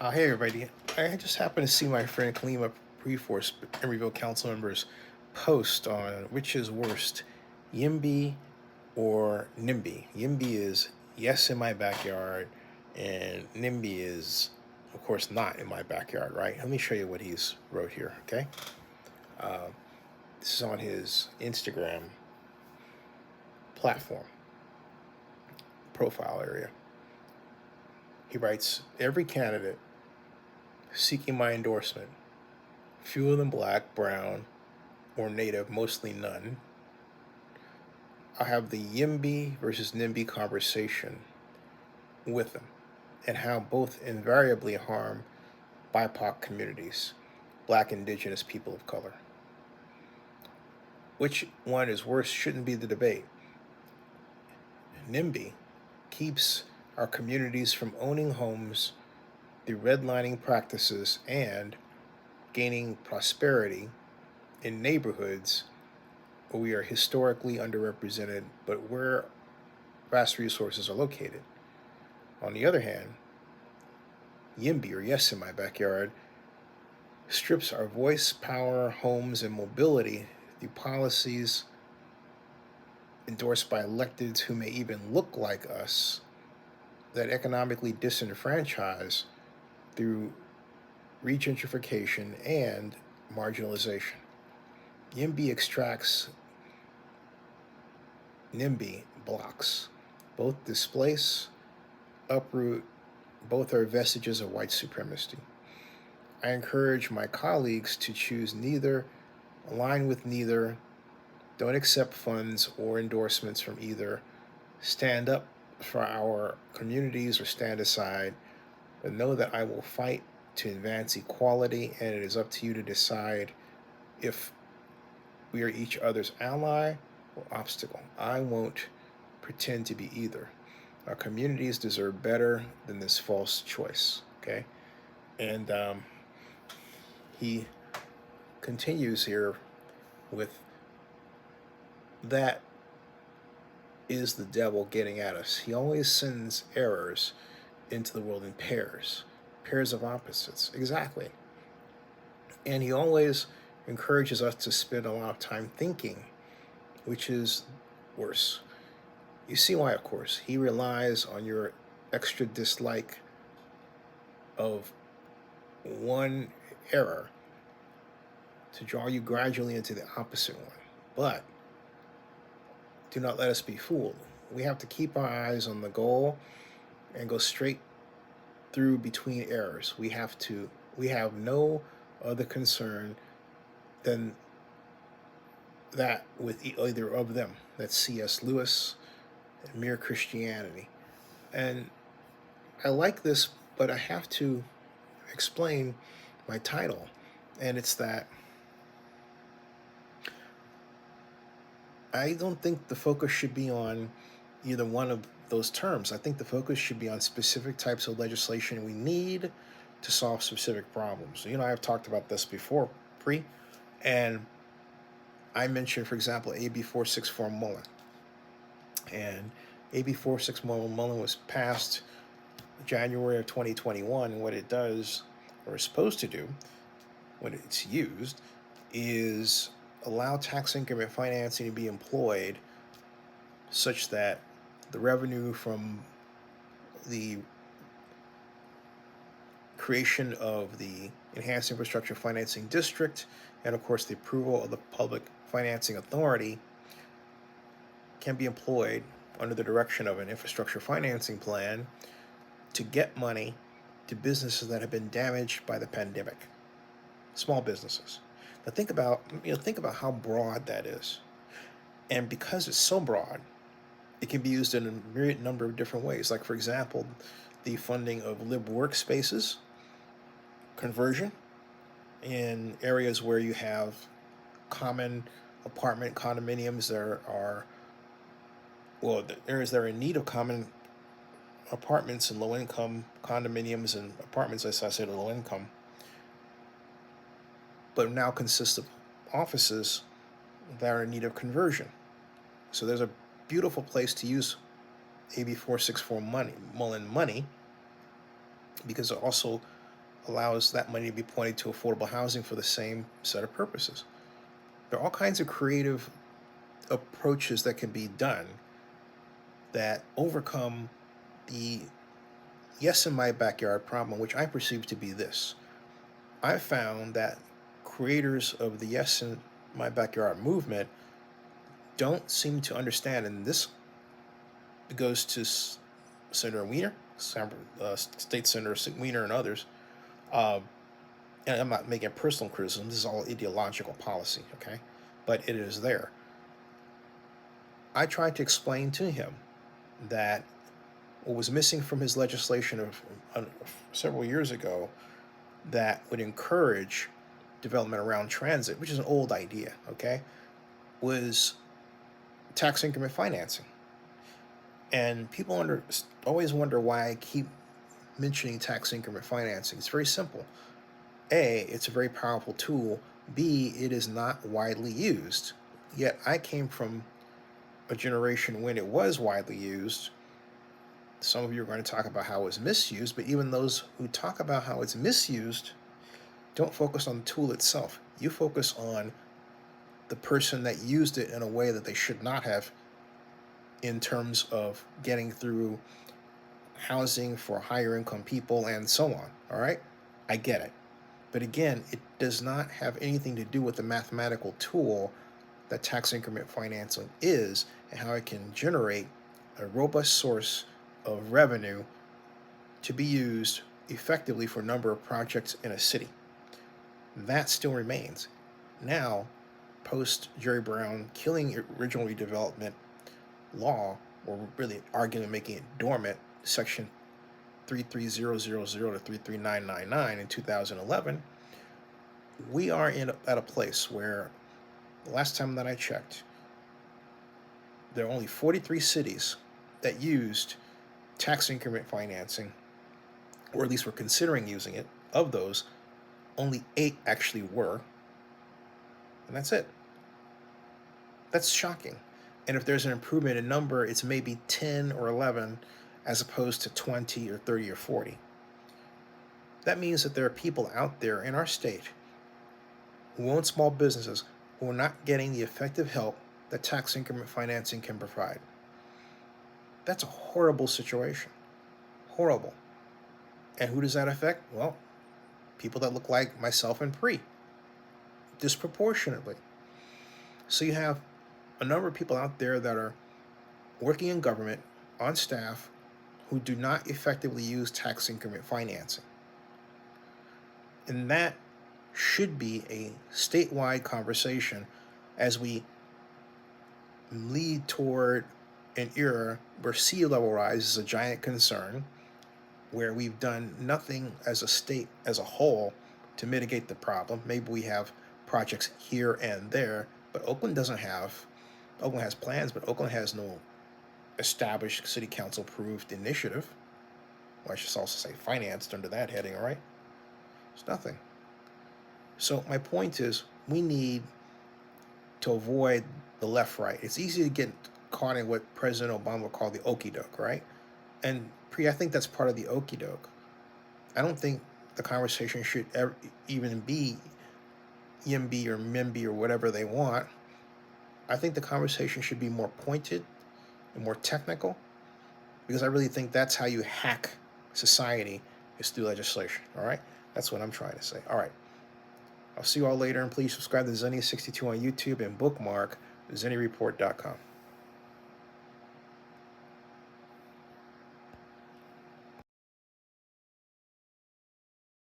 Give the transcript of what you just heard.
Hey everybody. I just happened to see my friend Kalima Priforce, Emeryville Councilmember's post on which is worst, YIMBY or NIMBY. YIMBY is yes in my backyard, and NIMBY is, of course, not in my backyard, right? Let me show you what he's wrote here, okay? This is on his Instagram platform, profile area. He writes, every candidate seeking my endorsement, few of them black, brown, or native, mostly none. I have the YIMBY versus NIMBY conversation with them and how both invariably harm BIPOC communities, black, indigenous, people of color. Which one is worse shouldn't be the debate. NIMBY keeps our communities from owning homes through redlining practices and gaining prosperity in neighborhoods where we are historically underrepresented, but where vast resources are located. On the other hand, YIMBY, or Yes in My Backyard, strips our voice, power, homes, and mobility through policies endorsed by electeds who may even look like us that economically disenfranchise through regentrification and marginalization. YIMBY extracts, NIMBY blocks. Both displace, uproot, both are vestiges of white supremacy. I encourage my colleagues to choose neither, align with neither, don't accept funds or endorsements from either, stand up for our communities or stand aside, but know that I will fight to advance equality, and it is up to you to decide if we are each other's ally or obstacle. I won't pretend to be either. Our communities deserve better than this false choice, okay? And he continues here with, that is the devil getting at us. He always sends errors into the world in pairs of opposites. Exactly. And he always encourages us to spend a lot of time thinking, which is worse. You see why, of course. He relies on your extra dislike of one error to draw you gradually into the opposite one. But do not let us be fooled. We have to keep our eyes on the goal and go straight through between errors. We have no other concern than that with either of them. That's C.S. Lewis and Mere Christianity. And I like this, but I have to explain my title. And it's that I don't think the focus should be on either one of those terms. I think the focus should be on specific types of legislation we need to solve specific problems. You know, I've talked about this before, and I mentioned, for example, AB 464 Mullen. And AB 464 Mullen was passed January of 2021, and what it does, or is supposed to do, when it's used, is allow tax increment financing to be employed such that the revenue from the creation of the Enhanced Infrastructure Financing District and, of course, the approval of the Public Financing Authority can be employed under the direction of an infrastructure financing plan to get money to businesses that have been damaged by the pandemic, small businesses. Now think about how broad that is. And because it's so broad, it can be used in a myriad number of different ways. Like, for example, the funding of lib workspaces, conversion in areas where you have common apartment condominiums. There are, well, areas that are in need of common apartments and low-income condominiums and apartments, as I said, low income, but now consist of offices that are in need of conversion. So there's a beautiful place to use AB 464 Mullen money, because it also allows that money to be pointed to affordable housing for the same set of purposes. There are all kinds of creative approaches that can be done that overcome the yes in my backyard problem, which I perceive to be this. I've found that creators of the yes in my backyard movement don't seem to understand, and this goes to Senator Weiner, State Senator Weiner, and others. Uh, and I'm not making personal criticism. This is all ideological policy, okay? But it is there. I tried to explain to him that what was missing from his legislation of several years ago that would encourage development around transit, which is an old idea, okay, was tax increment financing. And people always wonder why I keep mentioning tax increment financing. It's very simple. A, it's a very powerful tool. B, it is not widely used. Yet I came from a generation when it was widely used. Some of you are going to talk about how it's misused, but even those who talk about how it's misused don't focus on the tool itself. You focus on the person that used it in a way that they should not have, in terms of getting through housing for higher income people and so on. All right? I get it. But again, it does not have anything to do with the mathematical tool that tax increment financing is and how it can generate a robust source of revenue to be used effectively for a number of projects in a city. That still remains. Now, post Jerry Brown killing original redevelopment law, or really arguing making it dormant, section 33000 to 33999 in 2011, we are at a place where, the last time that I checked, there are only 43 cities that used tax increment financing, or at least were considering using it. Of those, only 8 actually were, and that's it. That's shocking. And if there's an improvement in number, it's maybe 10 or 11 as opposed to 20 or 30 or 40. That means that there are people out there in our state who own small businesses who are not getting the effective help that tax increment financing can provide. That's a horrible situation. Horrible. And who does that affect? Well, people that look like myself and Pri, disproportionately. So you have a number of people out there that are working in government, on staff, who do not effectively use tax increment financing. And that should be a statewide conversation as we lead toward an era where sea level rise is a giant concern, where we've done nothing as a state as a whole to mitigate the problem. Maybe we have projects here and there, but Oakland has plans, but Oakland has no established city council approved initiative. Well, I should also say financed under that heading, all right? It's nothing. So my point is, we need to avoid the left-right. It's easy to get caught in what President Obama called the okie doke, right? And Pri, I think that's part of the okie doke. I don't think the conversation should ever even be YIMBY or NIMBY or whatever they want. I think the conversation should be more pointed and more technical, because I really think that's how you hack society, is through legislation, all right? That's what I'm trying to say. All right. I'll see you all later, and please subscribe to Zenny62 on YouTube and bookmark zenny report.com.